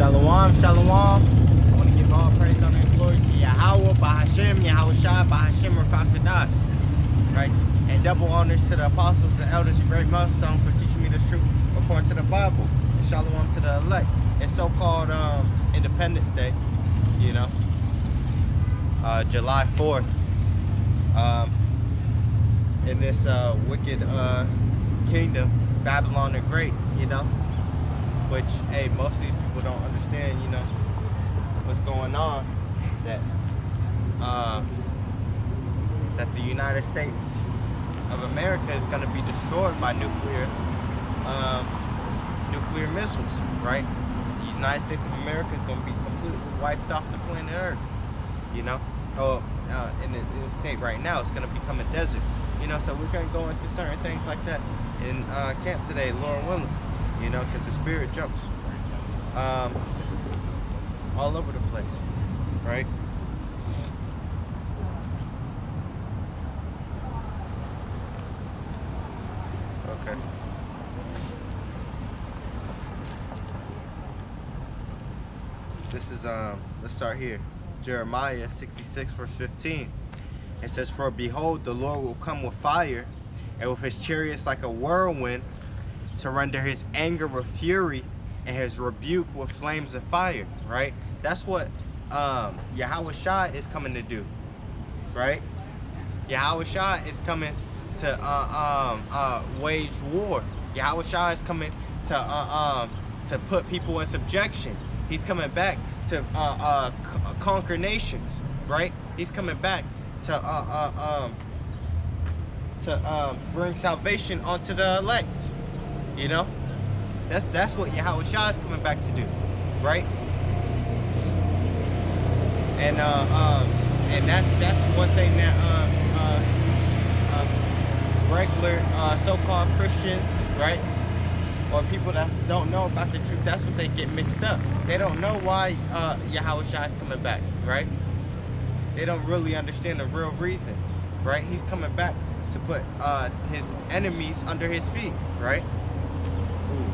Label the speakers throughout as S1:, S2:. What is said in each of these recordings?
S1: Shalom, shalom. I want to give all praise, honor, and glory to Yahawah, Bahashem, Yahawashi, Bahashem, Rakakadah. Right? And double honors to the apostles, the elders, and great milestone for teaching me this truth according to the Bible. And shalom to the elect. It's so-called Independence Day, you know, July 4th. In this wicked kingdom, Babylon the Great, you know, which, hey, most of these people don't understand, you know, what's going on, that that the United States of America is going to be destroyed by nuclear missiles, right? The United States of America is going to be completely wiped off the planet Earth, you know. In the state right now, it's going to become a desert, you know. So we're going to go into certain things like that in camp today, Lord willing, you know, because the spirit jumps all over the place, right? Okay. This is let's start here. Jeremiah 66 verse 15. It says, "For behold, the Lord will come with fire, and with his chariots like a whirlwind, to render his anger with fury, and his rebuke with flames of fire." Right? That's what Yahawashi is coming to do. Right? Yahawashi is coming to wage war. Yahawashi is coming to put people in subjection. He's coming back to conquer nations, right? He's coming back to bring salvation onto the elect. You know, that's what Yahawashi is coming back to do, right? And that's one thing that regular so-called Christians, right? Or people that don't know about the truth, that's what they get mixed up. They don't know why Yahawashi is coming back, right? They don't really understand the real reason, right? He's coming back to put his enemies under his feet, right? Ooh.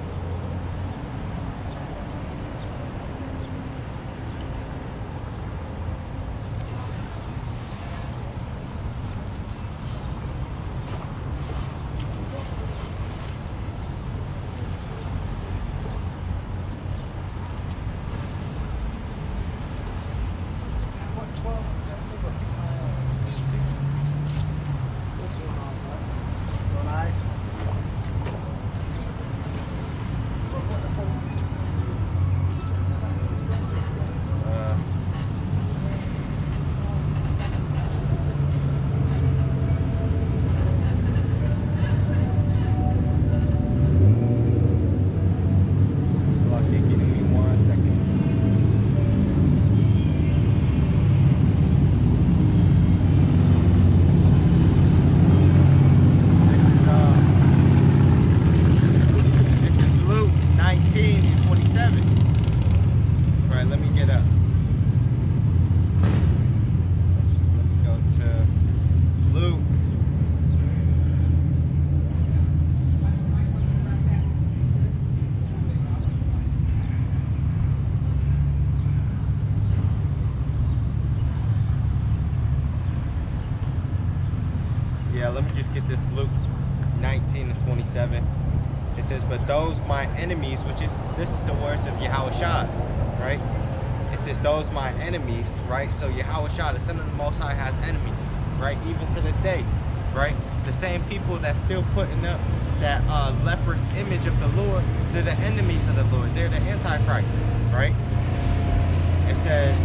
S1: Let me just get this Luke 19 and 27. It says, "But those my enemies," this is the words of Yahawashi, right? It says, "Those my enemies," right? So Yahawashi, the Son of the Most High, has enemies, right? Even to this day, right? The same people that's still putting up that leprous image of the Lord, they're the enemies of the Lord. They're the Antichrist, right? It says,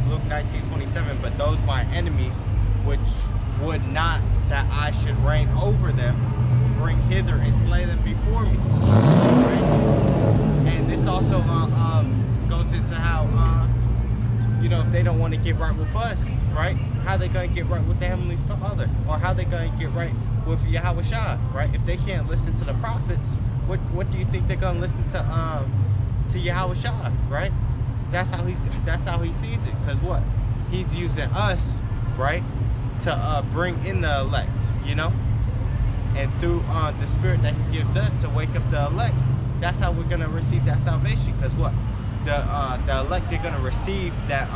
S1: Luke 19:27, "But those my enemies, which would not that I should reign over them, bring hither and slay them before me." Right? And this also goes into how, you know, if they don't want to get right with us, right? How they going to get right with the Heavenly Father? Or how they going to get right with Yahawashi, right? If they can't listen to the prophets, what do you think they're going to listen to Yahawashi, right? That's how he sees it. Because what? He's using us, right, to bring in the elect, you know? and through the Spirit that He gives us to wake up the elect. That's how we're gonna receive that salvation. Because what the elect, they're gonna receive that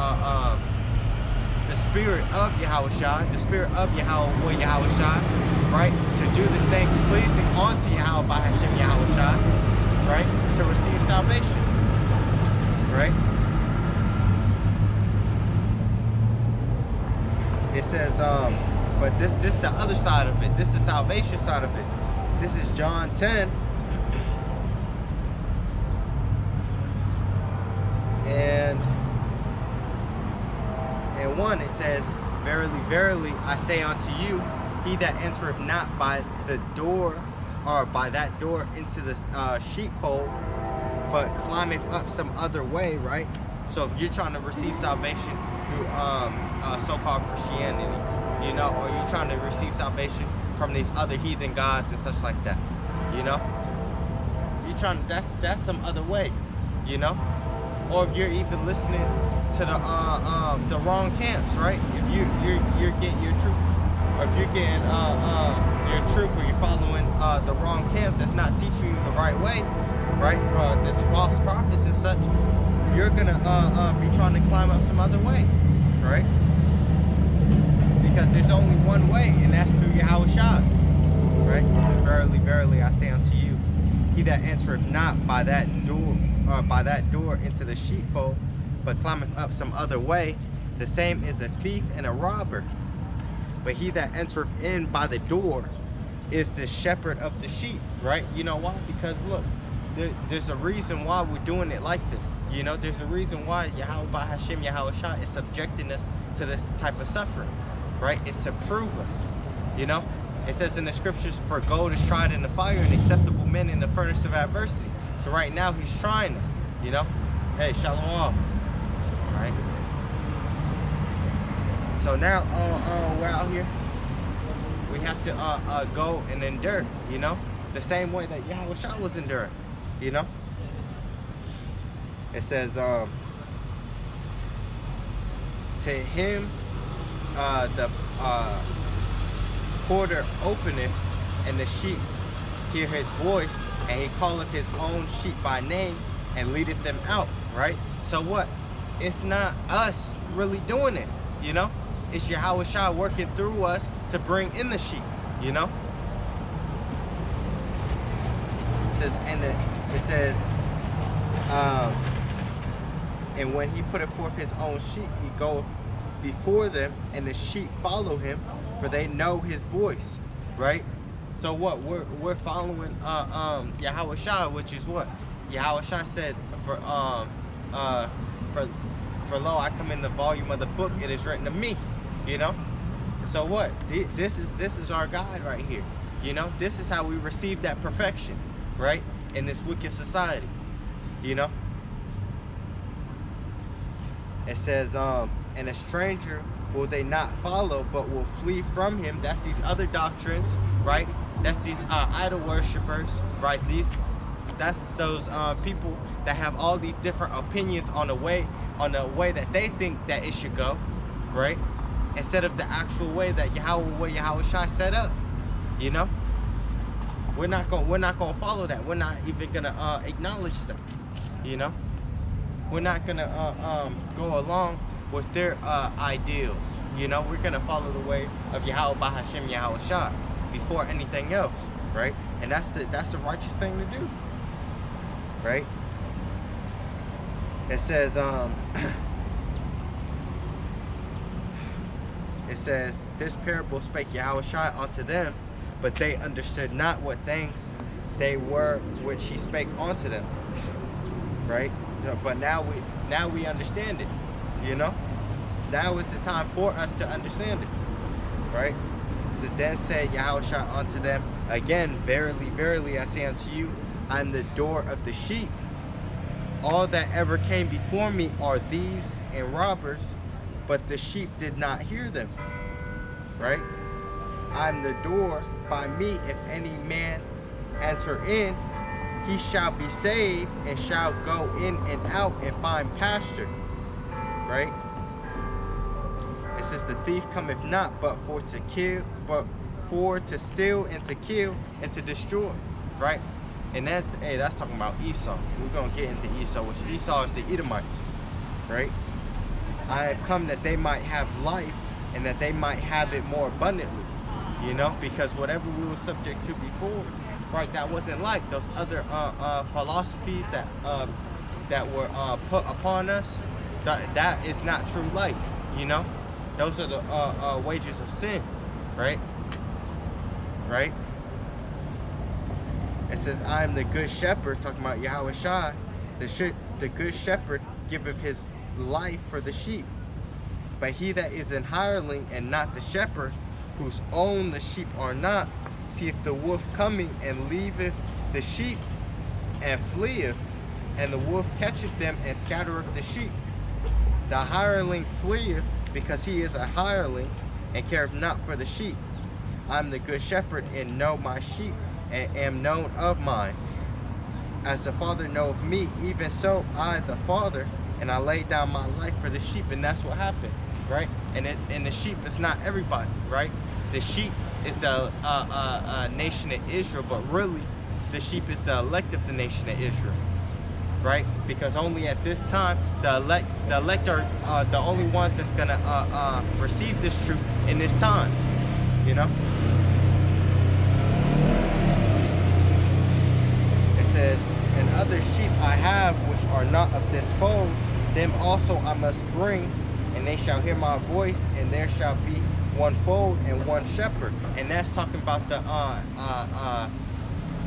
S1: the Spirit of Yahawashi, the Spirit of Yahawah Yahawashi, right? To do the things pleasing unto Yahawah Yahawashi, right? To receive salvation, right? It says, but this the other side of it. This is the salvation side of it. This is John 10. And 1, it says, verily, verily, I say unto you, he that entereth not by the door, or by that door into the sheepfold, but climbeth up some other way, right? So if you're trying to receive salvation through so-called Christianity, you know, or you're trying to receive salvation from these other heathen gods and such like that, you know, you're trying, that's some other way, you know. Or if you're even listening to the wrong camps, right? If you're getting your truth, or if you're getting your truth, or you're following the wrong camps that's not teaching you the right way, right? There's false prophets and such. You're gonna be trying to climb up some other way, right? Because there's only one way, and that's through Yahawashi, right? It says, verily, verily, I say unto you, he that entereth not by that door into the sheepfold, but climbeth up some other way, the same is a thief and a robber. But he that entereth in by the door is the shepherd of the sheep, right? You know why? Because look, there's a reason why we're doing it like this. You know, there's a reason why Yahawah Yahawashi is subjecting us to this type of suffering, right? It's to prove us, you know. It says in the scriptures, for gold is tried in the fire, and acceptable men in the furnace of adversity. So right now he's trying us, you know. Hey, shalom, right? So now we're out here. We have to go and endure, you know, the same way that Yahawashi was enduring, you know. It says, to him the porter openeth, and the sheep hear his voice, and he calleth his own sheep by name and leadeth them out, right? So what? It's not us really doing it, you know? It's Yahawashi working through us to bring in the sheep, you know? It says, and when he putteth forth his own sheep, he goeth before them, and the sheep follow him, for they know his voice, right? So what? We're following Yahawashi, which is what Yahawashi said, for lo, I come in the volume of the book, it is written of me, you know. So what? This is our guide right here, you know. This is how we receive that perfection, right, in this wicked society, you know. It says, and a stranger will they not follow, but will flee from him. That's these other doctrines, right? That's these idol worshipers, right? That's those people that have all these different opinions on the way that they think that it should go, right? Instead of the actual way that Yahawah Yahawashi set up, you know. We're not gonna follow that. We're not even gonna acknowledge that, you know. We're not gonna go along with their ideals, you know. We're gonna follow the way of Yahawah Yahawashi before anything else, right? And that's the righteous thing to do, right? It says this parable spake Yahawashi unto them, but they understood not what things they were which he spake unto them, right? But now we understand it, you know. Now is the time for us to understand it, right? It says, then said Yahawashi unto them again, verily, verily, I say unto you, I am the door of the sheep. All that ever came before me are thieves and robbers, but the sheep did not hear them, right? I am the door. By me, if any man enter in, he shall be saved, and shall go in and out and find pasture, right? It says, the thief cometh not but for to kill, but for, to steal, and to kill, and to destroy, right? And that's talking about Esau. We're going to get into Esau, which Esau is the Edomites, right? I have come that they might have life and that they might have it more abundantly, you know, because whatever we were subject to before, right, that wasn't life. Those other philosophies that were put upon us, that is not true life, you know. Those are the wages of sin, right? Right? It says, I am the good shepherd, talking about Yahawashi. The good shepherd giveth his life for the sheep. But he that is an hireling and not the shepherd, whose own the sheep are not, seeth the wolf coming, and leaveth the sheep, and fleeth, and the wolf catcheth them, and scattereth the sheep. The hireling fleeth, because he is a hireling, and careth not for the sheep. I am the good shepherd, and know my sheep, and am known of mine. As the Father knoweth me, even so I the Father, and I lay down my life for the sheep. And that's what happened, right? And the sheep is not everybody, right? The sheep is the nation of Israel, but really the sheep is the elect of the nation of Israel, right? Because only at this time the elect are the only ones that's gonna receive this truth in this time, you know. Says, and other sheep I have which are not of this fold, them also I must bring, and they shall hear my voice, and there shall be one fold and one shepherd. And that's talking about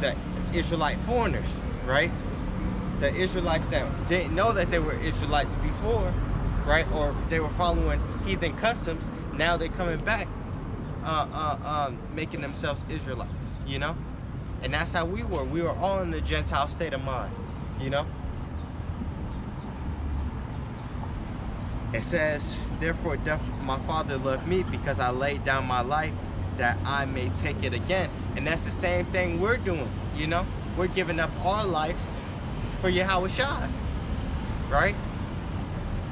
S1: the Israelite foreigners, right? The Israelites that didn't know that they were Israelites before, right? Or they were following heathen customs. Now they're coming back, making themselves Israelites, you know. And that's how we were. We were all in the Gentile state of mind, you know. It says, therefore doth my Father love me, because I laid down my life that I may take it again. And that's the same thing we're doing, you know. We're giving up our life for Yahawashi, right?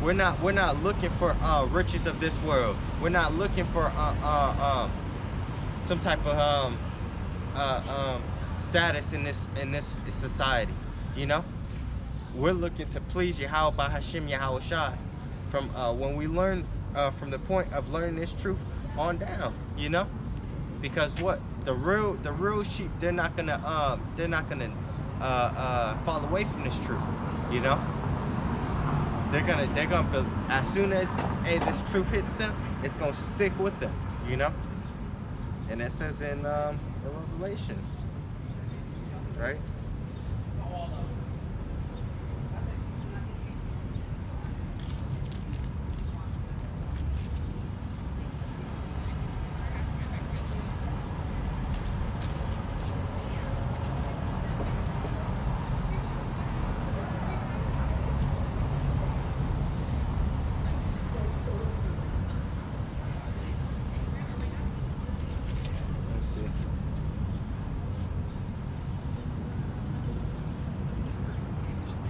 S1: We're not looking for riches of this world. We're not looking for some type of status in this society, you know. We're looking to please Yahawah Yahawashi from when we learn from the point of learning this truth on down, you know. Because what the real sheep, they're not gonna fall away from this truth, you know. They're gonna as soon as this truth hits them, it's gonna stick with them, you know. And it says in the Revelations, right?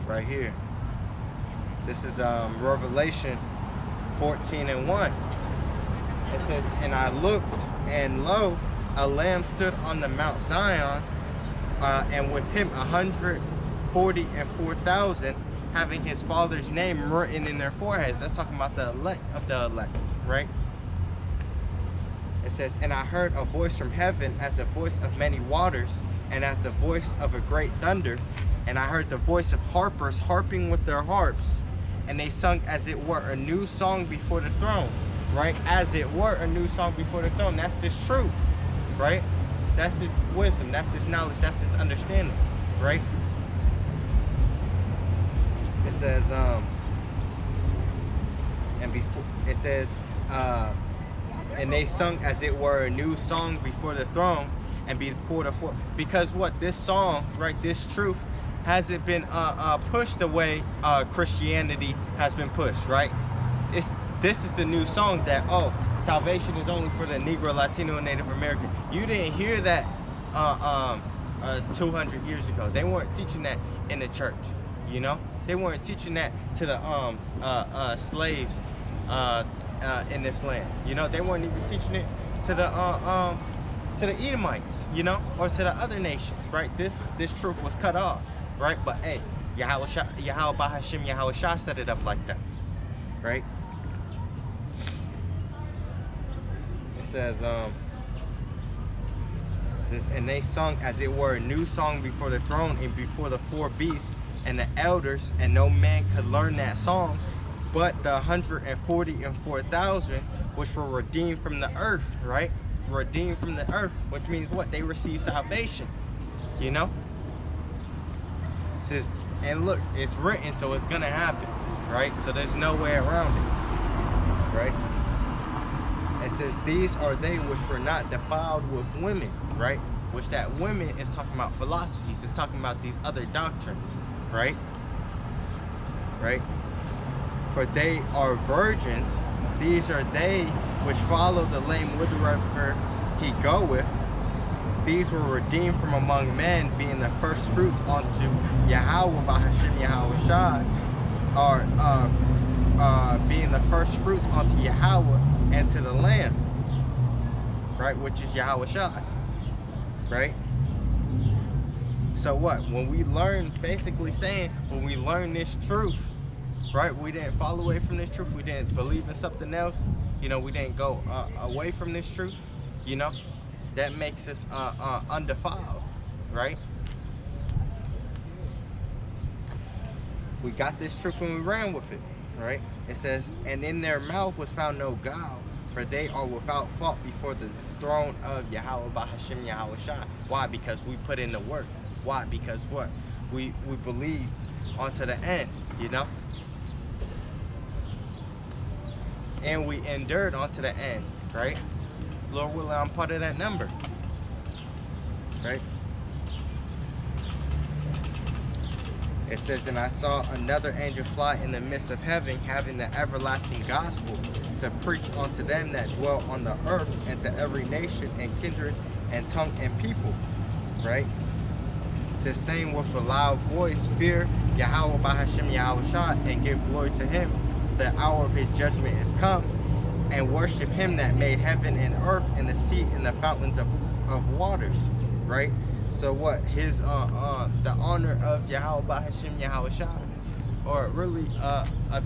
S1: Right here. This is Revelation 14:1. It says, and I looked, and lo, a lamb stood on the Mount Zion, and with him 144,000, having his father's name written in their foreheads. That's talking about the elect of the elect, right? It says, and I heard a voice from heaven as a voice of many waters, and as the voice of a great thunder. And I heard the voice of harpers harping with their harps, and they sung as it were a new song before the throne, right? As it were a new song before the throne. That's this truth, right? That's this wisdom, that's this knowledge, that's this understanding, right? It says, and before it says, and they sung as it were a new song before the throne and before the because what this song, right? This truth hasn't been pushed the way Christianity has been pushed, right? This is the new song that, oh, salvation is only for the Negro, Latino, and Native American. You didn't hear that 200 years ago. They weren't teaching that in the church, you know. They weren't teaching that to the slaves in this land, you know. They weren't even teaching it to to the Edomites, you know, or to the other nations, right? This truth was cut off, right? But hey, Yahawah Hashem Yahawashi set it up like that, right? It says, and they sung as it were a new song before the throne and before the four beasts and the elders, and no man could learn that song but the 144,000 which were redeemed from the earth, right? Redeemed from the earth, which means what? They received salvation, you know? It says, and look, it's written, so it's gonna happen, right? So there's no way around it, right? It says, these are they which were not defiled with women, right? Which that women is talking about philosophies, it's talking about these other doctrines, right? Right? For they are virgins, these are they which follow the lame whithersoever he goeth. These were redeemed from among men, being the first fruits unto Yahawah Hashem Yahawashi, or being the first fruits unto Yahweh and to the Lamb, right? Which is Yahawashi, right? So what? When we learn, basically saying, when we learn this truth, right? We didn't fall away from this truth. We didn't believe in something else. You know, we didn't go away from this truth. You know, that makes us undefiled, right? We got this truth and we ran with it, right? It says, and in their mouth was found no guile, for they are without fault before the throne of Yahawah Hashem Yahawashi. Why? Because we put in the work. Why? Because what? We believe onto the end, you know? And we endured onto the end, right? Lord willing, I'm part of that number, right? It says, and I saw another angel fly in the midst of heaven, having the everlasting gospel to preach unto them that dwell on the earth, and to every nation and kindred and tongue and people, right? It says, saying with a loud voice, fear Yahawah Hashem Yahawashi, and give glory to him. The hour of his judgment is come, and worship him that made heaven and earth and the sea and the fountains of waters, right? So what? His the honor of Yahawah Hashem Yahawashi, or really of